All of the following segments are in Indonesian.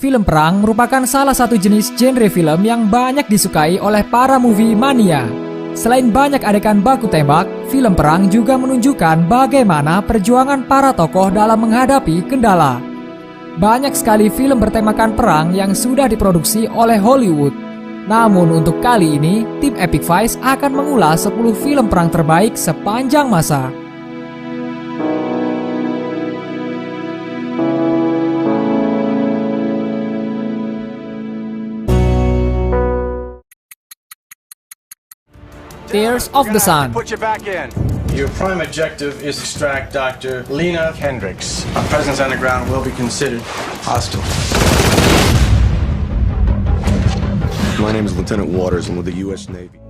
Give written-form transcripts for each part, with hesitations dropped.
Film perang merupakan salah satu jenis genre film yang banyak disukai oleh para movie mania. Selain banyak adegan baku tembak, film perang juga menunjukkan bagaimana perjuangan para tokoh dalam menghadapi kendala. Banyak sekali film bertemakan perang yang sudah diproduksi oleh Hollywood. Namun untuk kali ini, tim Epic Vice akan mengulas 10 film perang terbaik sepanjang masa. Tears of the Sun. Put you back in. Your prime objective is extract Dr. Lena Kendricks. Our presence underground will be considered hostile. My name is Lieutenant Waters. I'm with the U.S. Navy.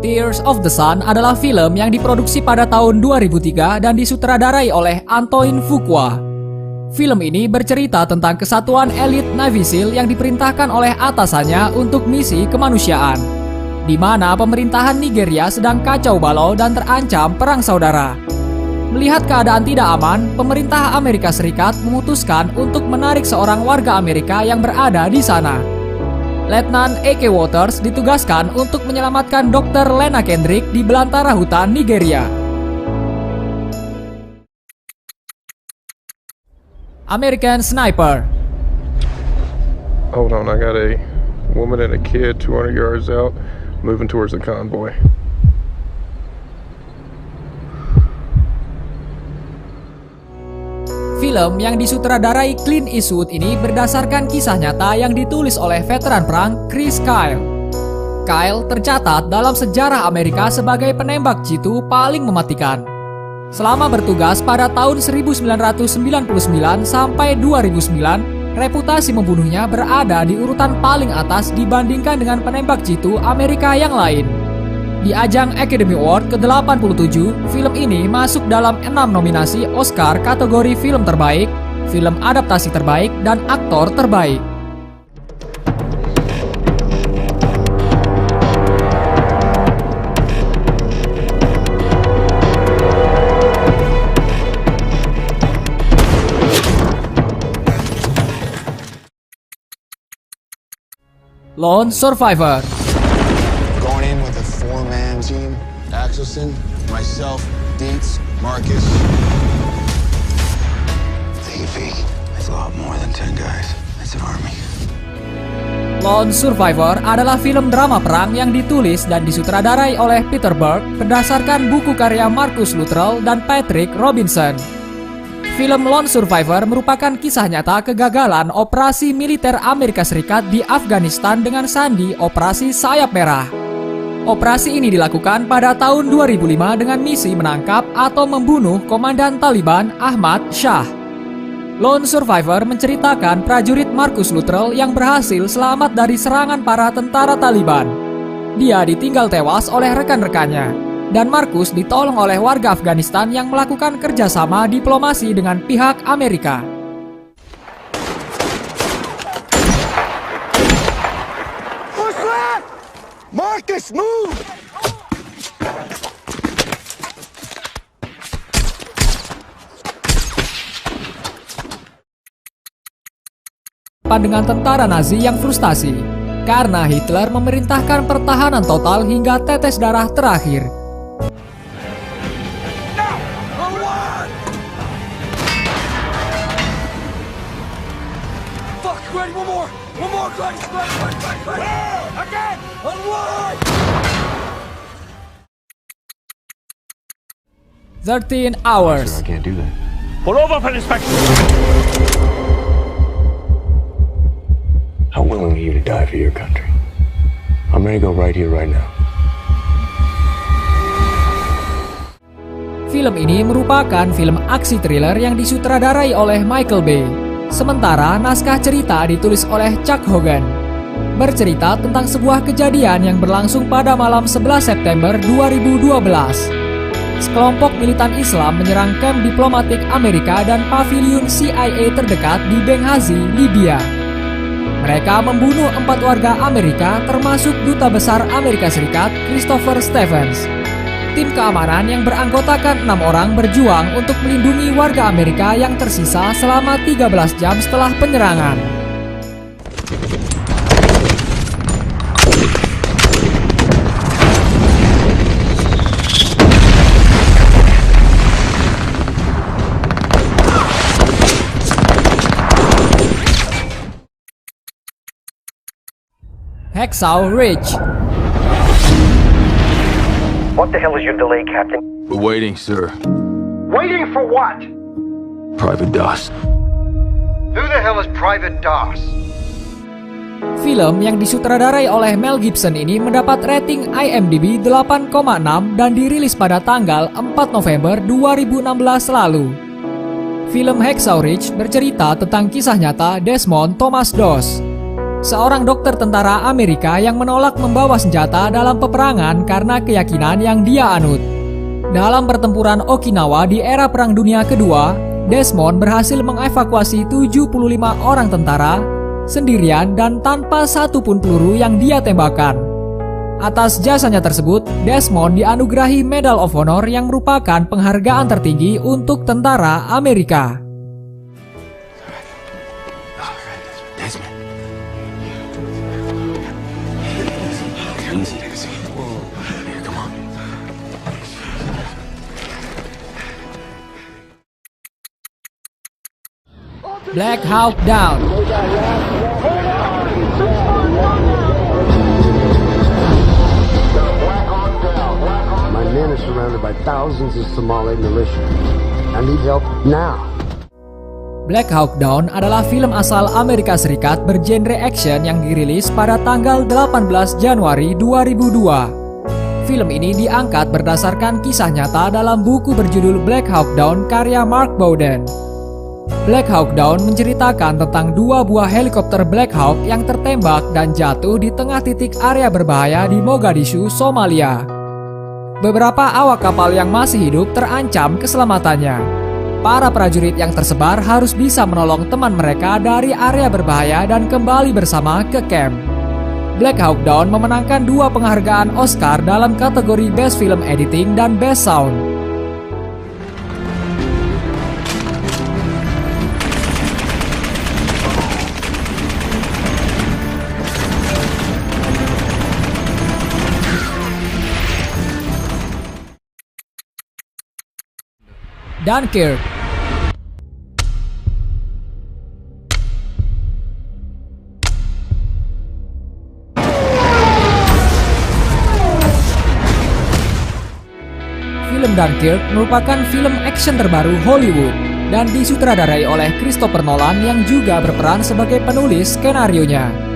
Tears of the Sun adalah film yang diproduksi pada tahun 2003 dan disutradarai oleh Antoine Fuqua. Film ini bercerita tentang kesatuan elit Navy SEAL yang diperintahkan oleh atasannya untuk misi kemanusiaan, di mana pemerintahan Nigeria sedang kacau balau dan terancam perang saudara. Melihat keadaan tidak aman, pemerintah Amerika Serikat memutuskan untuk menarik seorang warga Amerika yang berada di sana. Letnan A.K. Waters ditugaskan untuk menyelamatkan Dr. Lena Kendrick di belantara hutan Nigeria. American Sniper. Hold on, I got a woman and a kid 200 yards out. Moving towards the convoy. Film yang disutradarai Clint Eastwood ini berdasarkan kisah nyata yang ditulis oleh veteran perang Chris Kyle. Kyle tercatat dalam sejarah Amerika sebagai penembak jitu paling mematikan. Selama bertugas pada tahun 1999 sampai 2009, reputasi membunuhnya berada di urutan paling atas dibandingkan dengan penembak jitu Amerika yang lain. Di ajang Academy Award ke-87, film ini masuk dalam 6 nominasi Oscar kategori film terbaik, film adaptasi terbaik, dan aktor terbaik. Lone Survivor. Going in with a 4-man team. Axelson, myself, Dietz, Marcus. Navy. That's a lot more than 10 guys. That's an army. Lone Survivor adalah film drama perang yang ditulis dan disutradarai oleh Peter Berg berdasarkan buku karya Marcus Luttrell dan Patrick Robinson. Film Lone Survivor merupakan kisah nyata kegagalan operasi militer Amerika Serikat di Afghanistan dengan sandi Operasi Sayap Merah. Operasi ini dilakukan pada tahun 2005 dengan misi menangkap atau membunuh Komandan Taliban Ahmad Shah. Lone Survivor menceritakan prajurit Marcus Luttrell yang berhasil selamat dari serangan para tentara Taliban. Dia ditinggal tewas oleh rekan-rekannya, dan Marcus ditolong oleh warga Afghanistan yang melakukan kerjasama diplomasi dengan pihak Amerika. Push left! Marcus, move! Dengan tentara Nazi yang frustasi karena Hitler memerintahkan pertahanan total hingga tetes darah terakhir. One more, Gladys! Again! Unwind! 13 Hours. I can't do that. Pull over for inspection. How willing are you to die for your country? I'm ready to go right here, right now. Film ini merupakan film aksi thriller yang disutradarai oleh Michael Bay. Sementara naskah cerita ditulis oleh Chuck Hogan. Bercerita tentang sebuah kejadian yang berlangsung pada malam 11 September 2012. Sekelompok militan Islam menyerang kamp diplomatik Amerika dan paviliun CIA terdekat di Benghazi, Libya. Mereka membunuh 4 warga Amerika termasuk Duta Besar Amerika Serikat Christopher Stevens. Tim keamanan yang beranggotakan 6 orang berjuang untuk melindungi warga Amerika yang tersisa selama 13 jam setelah penyerangan. Hacksaw Ridge. What the hell is your delay, Captain? We're waiting, sir. Waiting for what? Private DOS. Who the hell is Private DOS? Film yang disutradarai oleh Mel Gibson ini mendapat rating IMDb 8,6 dan dirilis pada tanggal 4 November 2016 lalu. Film Hacksaw Ridge bercerita tentang kisah nyata Desmond Thomas Doss, seorang dokter tentara Amerika yang menolak membawa senjata dalam peperangan karena keyakinan yang dia anut. Dalam pertempuran Okinawa di era Perang Dunia Kedua, Desmond berhasil mengevakuasi 75 orang tentara sendirian dan tanpa satu pun peluru yang dia tembakkan. Atas jasanya tersebut, Desmond dianugerahi Medal of Honor yang merupakan penghargaan tertinggi untuk tentara Amerika. Black Hawk Down. My men are surrounded by thousands of Somali militia. I need help now. Black Hawk Down adalah film asal Amerika Serikat bergenre action yang dirilis pada tanggal 18 Januari 2002. Film ini diangkat berdasarkan kisah nyata dalam buku berjudul Black Hawk Down karya Mark Bowden. Black Hawk Down menceritakan tentang dua buah helikopter Black Hawk yang tertembak dan jatuh di tengah titik area berbahaya di Mogadishu, Somalia. Beberapa awak kapal yang masih hidup terancam keselamatannya. Para prajurit yang tersebar harus bisa menolong teman mereka dari area berbahaya dan kembali bersama ke camp. Black Hawk Down memenangkan 2 penghargaan Oscar dalam kategori Best Film Editing dan Best Sound. Dunkirk. Film Dunkirk merupakan film action terbaru Hollywood dan disutradarai oleh Christopher Nolan yang juga berperan sebagai penulis skenarionya.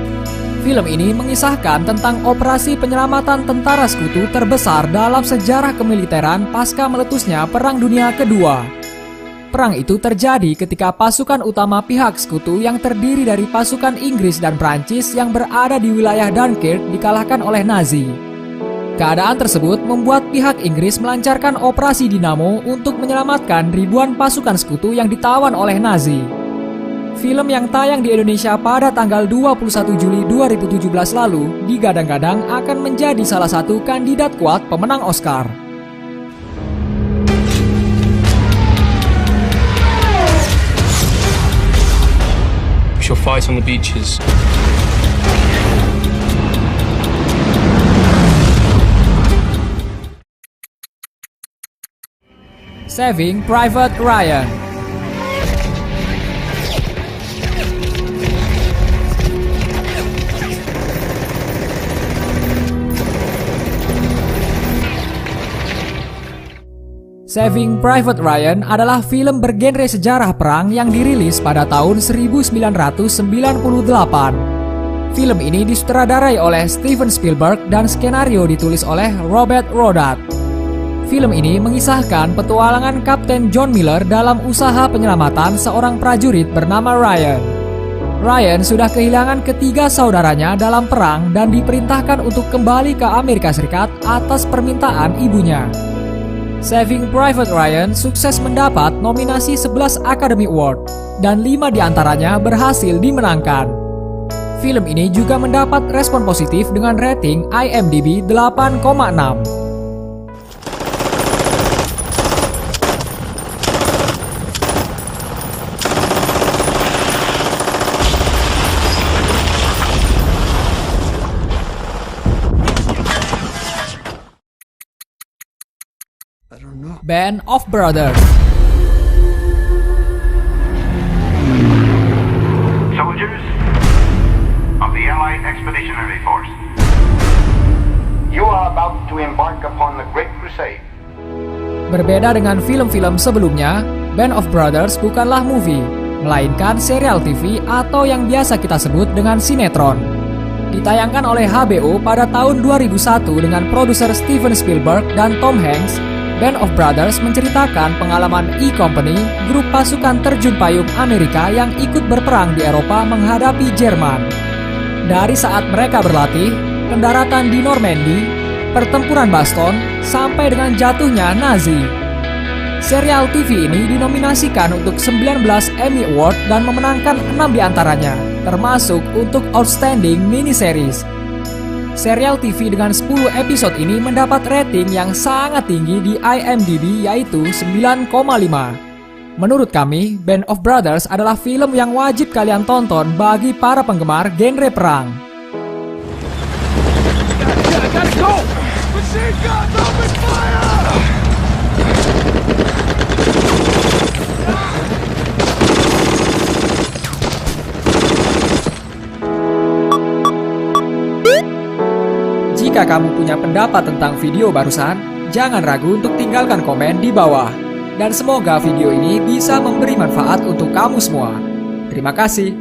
Film ini mengisahkan tentang operasi penyelamatan tentara sekutu terbesar dalam sejarah kemiliteran pasca meletusnya Perang Dunia Kedua. Perang itu terjadi ketika pasukan utama pihak sekutu yang terdiri dari pasukan Inggris dan Prancis yang berada di wilayah Dunkirk dikalahkan oleh Nazi. Keadaan tersebut membuat pihak Inggris melancarkan operasi Dinamo untuk menyelamatkan ribuan pasukan sekutu yang ditawan oleh Nazi. Film yang tayang di Indonesia pada tanggal 21 Juli 2017 lalu digadang-gadang akan menjadi salah satu kandidat kuat pemenang Oscar. We shall fight on the beaches. Saving Private Ryan. Saving Private Ryan adalah film bergenre sejarah perang yang dirilis pada tahun 1998. Film ini disutradarai oleh Steven Spielberg dan skenario ditulis oleh Robert Rodat. Film ini mengisahkan petualangan Kapten John Miller dalam usaha penyelamatan seorang prajurit bernama Ryan. Ryan sudah kehilangan ketiga saudaranya dalam perang dan diperintahkan untuk kembali ke Amerika Serikat atas permintaan ibunya. Saving Private Ryan sukses mendapat nominasi 11 Academy Award dan 5 diantaranya berhasil dimenangkan. Film ini juga mendapat respon positif dengan rating IMDb 8,6. Band of Brothers. Soldiers of the Allied Expeditionary Force, you are about to embark upon the Great Crusade. Berbeda dengan film-film sebelumnya, Band of Brothers bukanlah movie, melainkan serial TV atau yang biasa kita sebut dengan sinetron. Ditayangkan oleh HBO pada tahun 2001 dengan produser Steven Spielberg dan Tom Hanks, Band of Brothers menceritakan pengalaman E-Company, grup pasukan terjun payung Amerika yang ikut berperang di Eropa menghadapi Jerman. Dari saat mereka berlatih, pendaratan di Normandy, pertempuran Baston, sampai dengan jatuhnya Nazi. Serial TV ini dinominasikan untuk 19 Emmy Award dan memenangkan 6 diantaranya, termasuk untuk Outstanding Miniseries. Serial TV dengan 10 episode ini mendapat rating yang sangat tinggi di IMDb yaitu 9,5. Menurut kami, Band of Brothers adalah film yang wajib kalian tonton bagi para penggemar genre perang. Jika kamu punya pendapat tentang video barusan, jangan ragu untuk tinggalkan komen di bawah. Dan semoga video ini bisa memberi manfaat untuk kamu semua. Terima kasih.